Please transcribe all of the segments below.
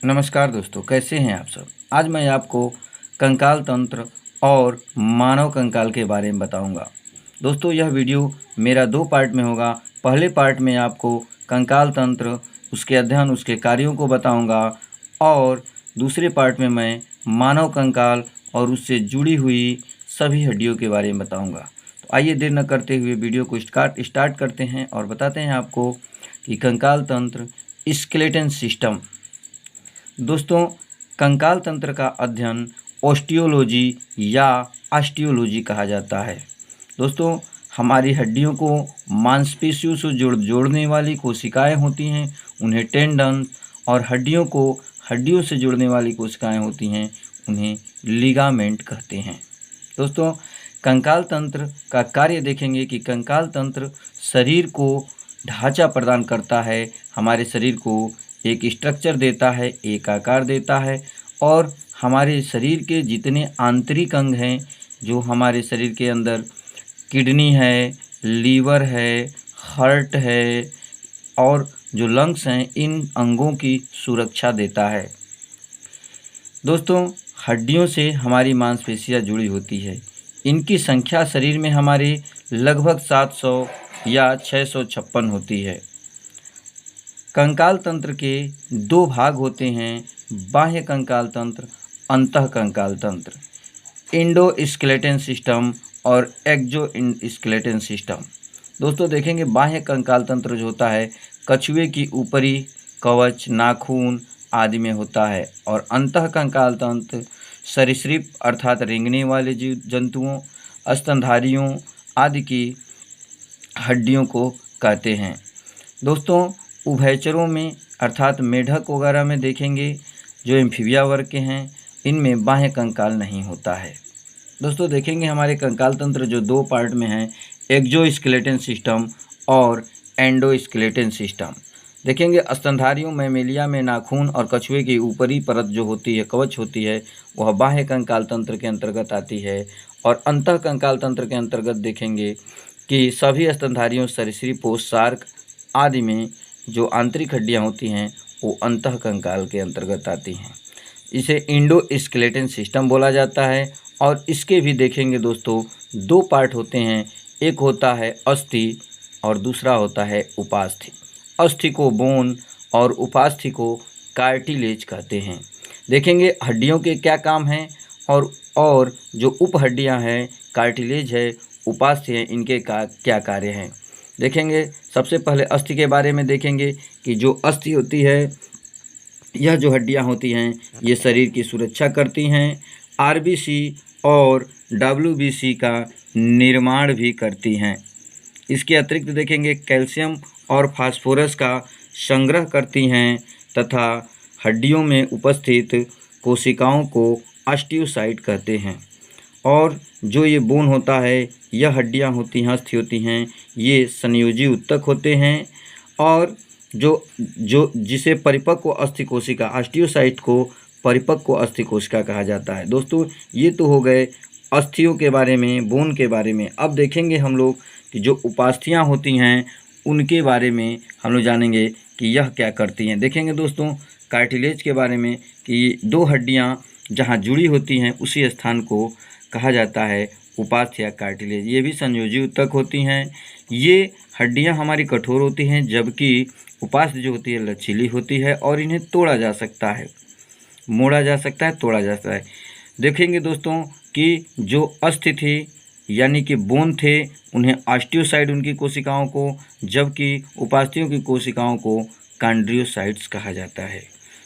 नमस्कार दोस्तों, कैसे हैं आप सब। आज मैं आपको कंकाल तंत्र और मानव कंकाल के बारे में बताऊंगा। दोस्तों, यह वीडियो मेरा 2 पार्ट में होगा। पहले पार्ट में आपको कंकाल तंत्र, उसके अध्ययन, उसके कार्यों को बताऊंगा और दूसरे पार्ट में मैं मानव कंकाल और उससे जुड़ी हुई सभी हड्डियों के बारे में बताऊँगा। तो आइए देर न करते हुए वीडियो को स्टार्ट करते हैं और बताते हैं आपको कि कंकाल तंत्र, स्केलेटन सिस्टम। दोस्तों, कंकाल तंत्र का अध्ययन ऑस्टियोलॉजी या ऑस्टियोलॉजी कहा जाता है। दोस्तों, हमारी हड्डियों को मांसपेशियों से जोड़ने वाली कोशिकाएं होती हैं, उन्हें टेंडन, और हड्डियों को हड्डियों से जोड़ने वाली कोशिकाएं होती हैं, उन्हें लिगामेंट कहते हैं। दोस्तों, कंकाल तंत्र का कार्य देखेंगे कि कंकाल तंत्र शरीर को ढांचा प्रदान करता है, हमारे शरीर को एक स्ट्रक्चर देता है, एक आकार देता है और हमारे शरीर के जितने आंतरिक अंग हैं, जो हमारे शरीर के अंदर किडनी है, लीवर है, हार्ट है और जो लंग्स हैं, इन अंगों की सुरक्षा देता है। दोस्तों, हड्डियों से हमारी मांसपेशियां जुड़ी होती है। इनकी संख्या शरीर में हमारे लगभग 700 या 656 होती है। कंकाल तंत्र के 2 भाग होते हैं, बाह्य कंकाल तंत्र, अंतः कंकाल तंत्र, इंडोस्केलेटन सिस्टम और एक्सो स्केलेटन सिस्टम। दोस्तों, देखेंगे बाह्य कंकाल तंत्र जो होता है कछुए की ऊपरी कवच, नाखून आदि में होता है और अंतः कंकाल तंत्र सरीसृप अर्थात रेंगने वाले जीव जंतुओं, स्तनधारियों आदि की हड्डियों को कहते हैं। दोस्तों, उभयचरों में अर्थात मेढक वगैरह में देखेंगे जो एम्फीबिया वर्ग के हैं, इनमें बाह्य कंकाल नहीं होता है। दोस्तों, देखेंगे हमारे कंकाल तंत्र जो 2 पार्ट में हैं, एक्सोस्केलेटन सिस्टम और एंडोस्केलेटन सिस्टम। देखेंगे स्तनधारियों मैमेलिया में नाखून और कछुए की ऊपरी परत जो होती है, कवच होती है, वह बाह्य कंकाल तंत्र के अंतर्गत आती है और अंतः कंकाल तंत्र के अंतर्गत देखेंगे कि सभी स्तनधारियों, सरीसृपों, शार्क आदि में जो आंतरिक हड्डियां होती हैं वो अंतः कंकाल के अंतर्गत आती हैं। इसे इंडोस्केलेटन सिस्टम बोला जाता है और इसके भी देखेंगे दोस्तों 2 पार्ट होते हैं, एक होता है अस्थि और दूसरा होता है उपास्थि। अस्थि को बोन और उपास्थि को कार्टिलेज कहते हैं। देखेंगे हड्डियों के क्या काम हैं और जो उप हड्डियाँ हैं, कार्टिलेज है, उपास्थि है, इनके क्या कार्य हैं। देखेंगे सबसे पहले अस्थि के बारे में देखेंगे कि जो अस्थि होती है, यह जो हड्डियां होती हैं ये शरीर की सुरक्षा करती हैं, आरबीसी और डब्ल्यूबीसी का निर्माण भी करती हैं। इसके अतिरिक्त देखेंगे कैल्शियम और फास्फोरस का संग्रह करती हैं तथा हड्डियों में उपस्थित कोशिकाओं को ऑस्टियोसाइट कहते हैं। और जो ये बोन होता है, यह हड्डियां होती हैं, अस्थि होती हैं, ये संयोजी उत्तक होते हैं और जो जिसे परिपक्व अस्थि कोशिका, ऑस्टियोसाइट को परिपक्व अस्थि कोशिका कहा जाता है। दोस्तों, ये तो हो गए अस्थियों के बारे में, बोन के बारे में। अब देखेंगे हम लोग कि जो उपास्थियाँ होती हैं उनके बारे में हम लोग जानेंगे कि यह क्या करती हैं। देखेंगे दोस्तों कार्टिलेज के बारे में कि 2 हड्डियाँ जहाँ जुड़ी होती हैं उसी स्थान को कहा जाता है उपास्थि या कार्टिलेज। ये भी संयोजी उत्तक होती हैं। ये हड्डियां हमारी कठोर होती हैं, जबकि उपास्थि जो होती है लचीली होती है और इन्हें तोड़ा जा सकता है, मोड़ा जा सकता है, तोड़ा जा सकता है। देखेंगे दोस्तों कि जो अस्थि थी यानी कि बोन थे, उन्हें ऑस्टियोसाइट उनकी कोशिकाओं को, जबकि उपास्थियों की कोशिकाओं को कॉन्ड्रियोसाइट्स कहा जाता है।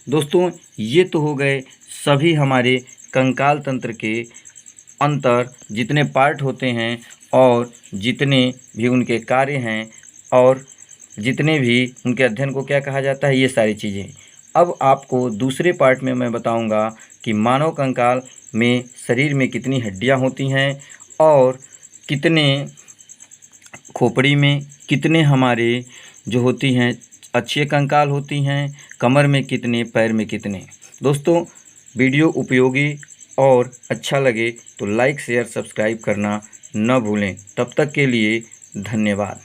दोस्तों, ये तो हो गए सभी हमारे कंकाल तंत्र के अंतर, जितने पार्ट होते हैं और जितने भी उनके कार्य हैं और जितने भी उनके अध्ययन को क्या कहा जाता है, ये सारी चीज़ें। अब आपको दूसरे पार्ट में मैं बताऊंगा कि मानव कंकाल में शरीर में कितनी हड्डियां होती हैं और कितने खोपड़ी में कितने हमारे जो होती हैं अच्छे कंकाल होती हैं, कमर में कितने, पैर में कितने। दोस्तों, वीडियो उपयोगी और अच्छा लगे तो लाइक, शेयर, सब्सक्राइब करना न भूलें। तब तक के लिए धन्यवाद।